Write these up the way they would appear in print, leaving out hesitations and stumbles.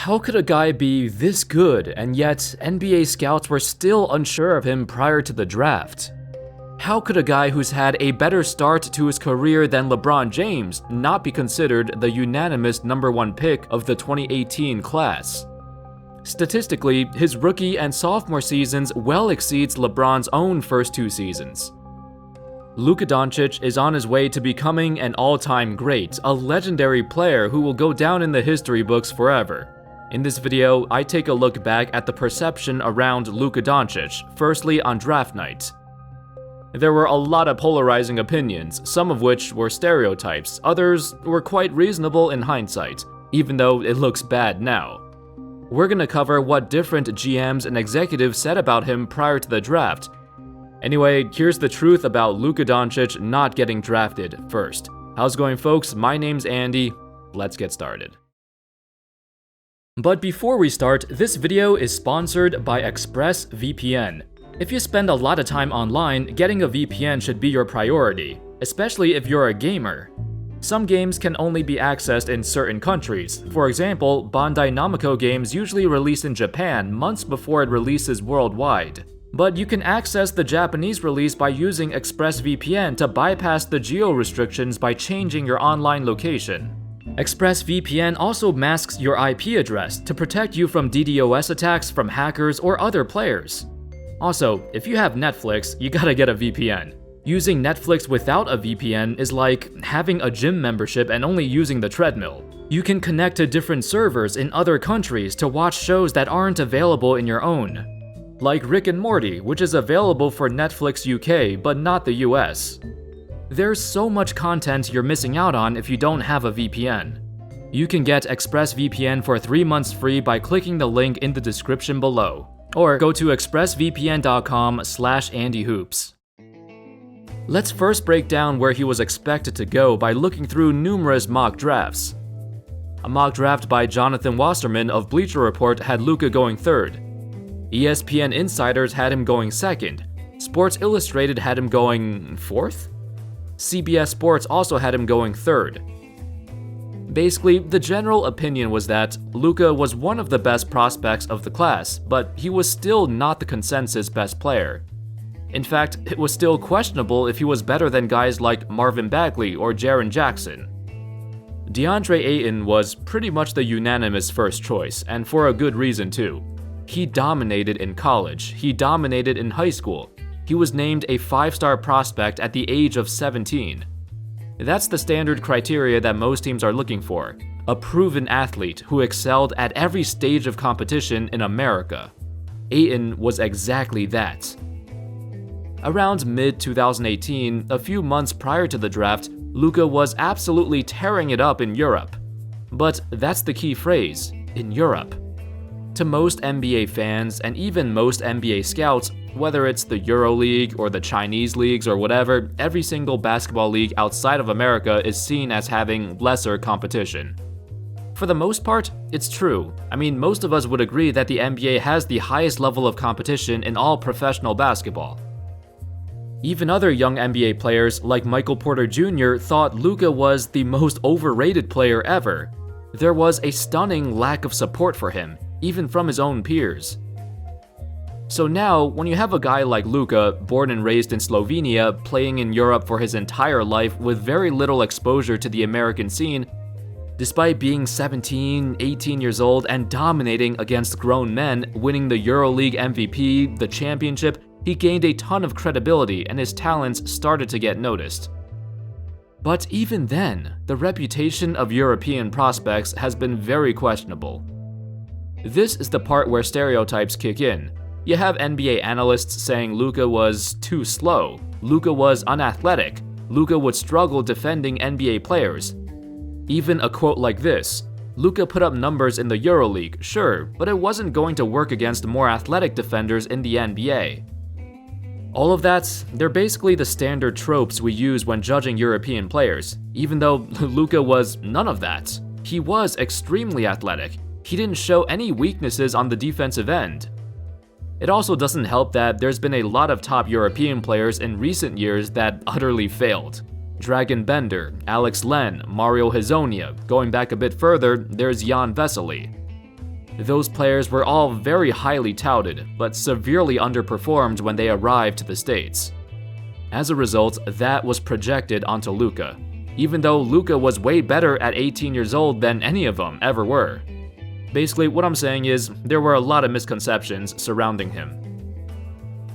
How could a guy be this good, and yet NBA scouts were still unsure of him prior to the draft? How could a guy who's had a better start to his career than LeBron James not be considered the unanimous #1 pick of the 2018 class? Statistically, his rookie and sophomore seasons well exceeds LeBron's own first 2 seasons. Luka Doncic is on his way to becoming an all-time great, a legendary player who will go down in the history books forever. In this video, I take a look back at the perception around Luka Doncic, firstly on draft night. There were a lot of polarizing opinions, some of which were stereotypes, others were quite reasonable in hindsight, even though it looks bad now. We're gonna cover what different GMs and executives said about him prior to the draft. Anyway, here's the truth about Luka Doncic not getting drafted first. How's it going, folks? My name's Andy. Let's get started. But before we start, this video is sponsored by ExpressVPN. If you spend a lot of time online, getting a VPN should be your priority, especially if you're a gamer. Some games can only be accessed in certain countries. For example, Bandai Namco games usually release in Japan months before it releases worldwide. But you can access the Japanese release by using ExpressVPN to bypass the geo restrictions by changing your online location. ExpressVPN also masks your IP address to protect you from DDoS attacks from hackers or other players. Also, if you have Netflix, you gotta get a VPN. Using Netflix without a VPN is like having a gym membership and only using the treadmill. You can connect to different servers in other countries to watch shows that aren't available in your own. Like Rick and Morty, which is available for Netflix UK but not the US. There's so much content you're missing out on if you don't have a VPN. You can get ExpressVPN for 3 months free by clicking the link in the description below. Or go to expressvpn.com/AndyHoops. Let's first break down where he was expected to go by looking through numerous mock drafts. A mock draft by Jonathan Wasserman of Bleacher Report had Luka going 3rd. ESPN Insiders had him going 2nd. Sports Illustrated had him going 4th? CBS Sports also had him going 3rd. Basically, the general opinion was that Luka was one of the best prospects of the class, but he was still not the consensus best player. In fact, it was still questionable if he was better than guys like Marvin Bagley or Jaren Jackson. DeAndre Ayton was pretty much the unanimous first choice, and for a good reason too. He dominated in college, he dominated in high school. He was named a 5-star prospect at the age of 17. That's the standard criteria that most teams are looking for, a proven athlete who excelled at every stage of competition in America. Ayton was exactly that. Around mid-2018, a few months prior to the draft, Luka was absolutely tearing it up in Europe. But that's the key phrase, in Europe. To most NBA fans and even most NBA scouts, whether it's the EuroLeague or the Chinese leagues or whatever, every single basketball league outside of America is seen as having lesser competition. For the most part, it's true. I mean, most of us would agree that the NBA has the highest level of competition in all professional basketball. Even other young NBA players like Michael Porter Jr. thought Luka was the most overrated player ever. There was a stunning lack of support for him, even from his own peers. So now, when you have a guy like Luka, born and raised in Slovenia, playing in Europe for his entire life with very little exposure to the American scene, despite being 17, 18 years old and dominating against grown men, winning the EuroLeague MVP, the championship, he gained a ton of credibility and his talents started to get noticed. But even then, the reputation of European prospects has been very questionable. This is the part where stereotypes kick in. You have NBA analysts saying Luka was too slow, Luka was unathletic, Luka would struggle defending NBA players. Even a quote like this, Luka put up numbers in the EuroLeague, sure, but it wasn't going to work against more athletic defenders in the NBA. All of that, they're basically the standard tropes we use when judging European players, even though Luka was none of that. He was extremely athletic. He didn't show any weaknesses on the defensive end. It also doesn't help that there's been a lot of top European players in recent years that utterly failed. Dragan Bender, Alex Len, Mario Hezonja, going back a bit further, there's Jan Vesely. Those players were all very highly touted, but severely underperformed when they arrived to the States. As a result, that was projected onto Luka, even though Luka was way better at 18 years old than any of them ever were. Basically, what I'm saying is, there were a lot of misconceptions surrounding him.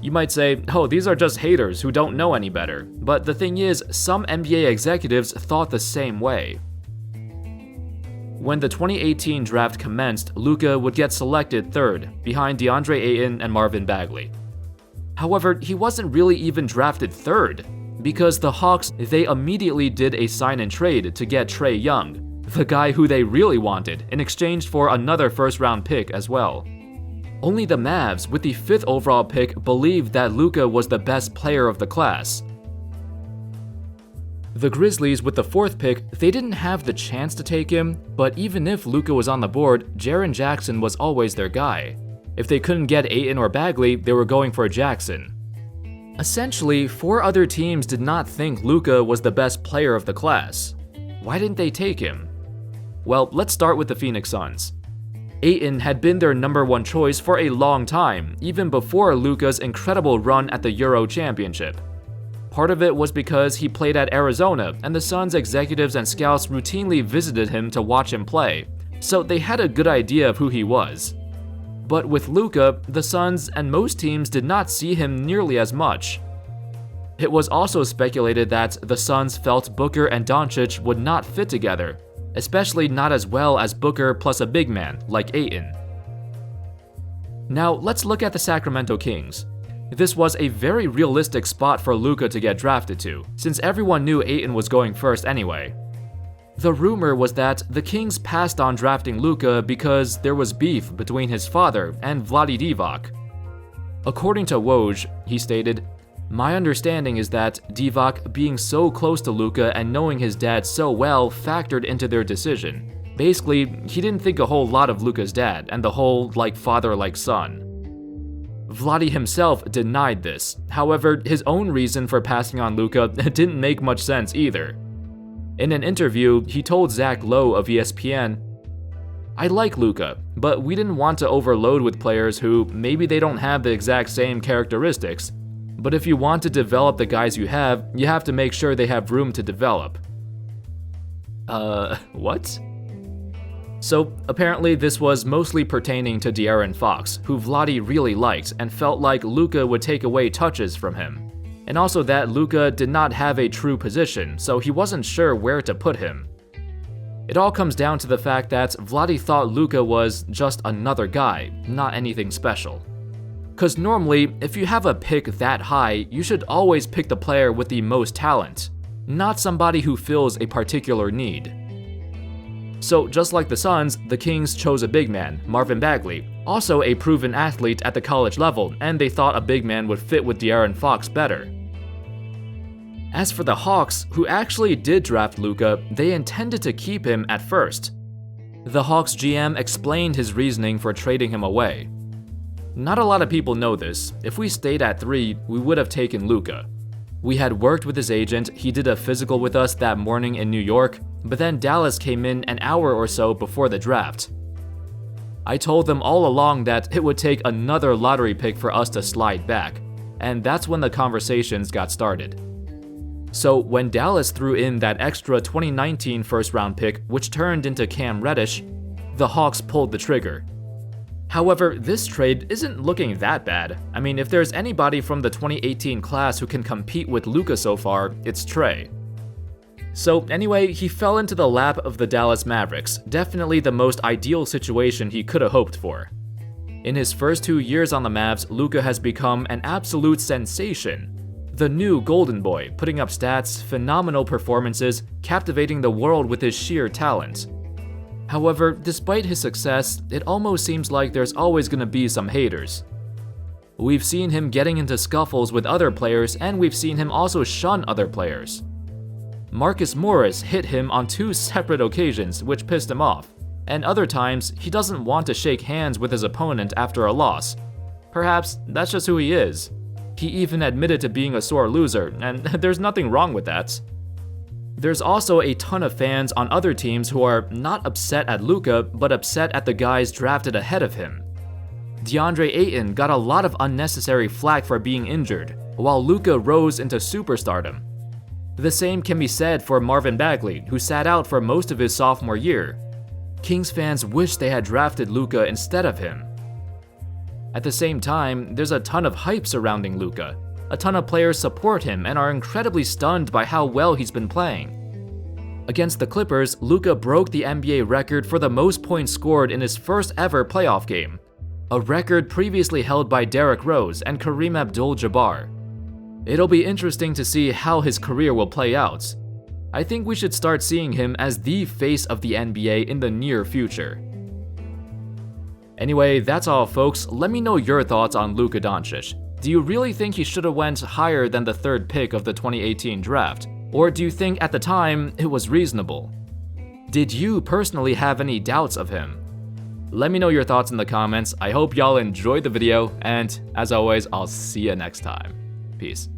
You might say, oh, these are just haters who don't know any better, but the thing is, some NBA executives thought the same way. When the 2018 draft commenced, Luka would get selected third, behind DeAndre Ayton and Marvin Bagley. However, he wasn't really even drafted third, because the Hawks, they immediately did a sign and trade to get Trae Young, the guy who they really wanted, in exchange for another first-round pick as well. Only the Mavs, with the 5th overall pick, believed that Luka was the best player of the class. The Grizzlies, with the 4th pick, they didn't have the chance to take him, but even if Luka was on the board, Jaren Jackson was always their guy. If they couldn't get Ayton or Bagley, they were going for Jackson. Essentially, 4 other teams did not think Luka was the best player of the class. Why didn't they take him? Well, let's start with the Phoenix Suns. Ayton had been their #1 choice for a long time, even before Luka's incredible run at the Euro Championship. Part of it was because he played at Arizona, and the Suns executives and scouts routinely visited him to watch him play, so they had a good idea of who he was. But with Luka, the Suns and most teams did not see him nearly as much. It was also speculated that the Suns felt Booker and Doncic would not fit together, especially not as well as Booker plus a big man like Ayton. Now let's look at the Sacramento Kings. This was a very realistic spot for Luka to get drafted to, since everyone knew Ayton was going first anyway. The rumor was that the Kings passed on drafting Luka because there was beef between his father and Vlade Divac. According to Woj, he stated, "My understanding is that Divac, being so close to Luka and knowing his dad so well, factored into their decision. Basically, he didn't think a whole lot of Luka's dad and the whole father like son." Vlade himself denied this. However, his own reason for passing on Luka didn't make much sense either. In an interview, he told Zach Lowe of ESPN, "I like Luka, but we didn't want to overload with players who maybe they don't have the exact same characteristics. But if you want to develop the guys you have to make sure they have room to develop." What? So apparently this was mostly pertaining to De'Aaron Fox, who Vlade really liked and felt like Luka would take away touches from him. And also that Luka did not have a true position, so he wasn't sure where to put him. It all comes down to the fact that Vlade thought Luka was just another guy, not anything special. Cause normally, if you have a pick that high, you should always pick the player with the most talent, not somebody who fills a particular need. So just like the Suns, the Kings chose a big man, Marvin Bagley, also a proven athlete at the college level, and they thought a big man would fit with De'Aaron Fox better. As for the Hawks, who actually did draft Luka, they intended to keep him at first. The Hawks GM explained his reasoning for trading him away. "Not a lot of people know this. If we stayed at 3, we would have taken Luka. We had worked with his agent, he did a physical with us that morning in New York, but then Dallas came in an hour or so before the draft. I told them all along that it would take another lottery pick for us to slide back, and that's when the conversations got started. So when Dallas threw in that extra 2019 first-round pick, which turned into Cam Reddish, the Hawks pulled the trigger. However, this trade isn't looking that bad. I mean, if there's anybody from the 2018 class who can compete with Luka so far, it's Trae. So anyway, he fell into the lap of the Dallas Mavericks, definitely the most ideal situation he could have hoped for. In his first 2 years on the Mavs, Luka has become an absolute sensation. The new golden boy, putting up stats, phenomenal performances, captivating the world with his sheer talent. However, despite his success, it almost seems like there's always gonna be some haters. We've seen him getting into scuffles with other players, and we've seen him also shun other players. Marcus Morris hit him on 2 separate occasions, which pissed him off, and other times, he doesn't want to shake hands with his opponent after a loss. Perhaps that's just who he is. He even admitted to being a sore loser, and there's nothing wrong with that. There's also a ton of fans on other teams who are not upset at Luka, but upset at the guys drafted ahead of him. DeAndre Ayton got a lot of unnecessary flack for being injured, while Luka rose into superstardom. The same can be said for Marvin Bagley, who sat out for most of his sophomore year. Kings fans wish they had drafted Luka instead of him. At the same time, there's a ton of hype surrounding Luka. A ton of players support him and are incredibly stunned by how well he's been playing. Against the Clippers, Luka broke the NBA record for the most points scored in his first ever playoff game, a record previously held by Derrick Rose and Kareem Abdul-Jabbar. It'll be interesting to see how his career will play out. I think we should start seeing him as the face of the NBA in the near future. Anyway, that's all folks. Let me know your thoughts on Luka Doncic. Do you really think he should have went higher than the third pick of the 2018 draft? Or do you think at the time it was reasonable? Did you personally have any doubts of him? Let me know your thoughts in the comments. I hope y'all enjoyed the video, and as always, I'll see you next time. Peace.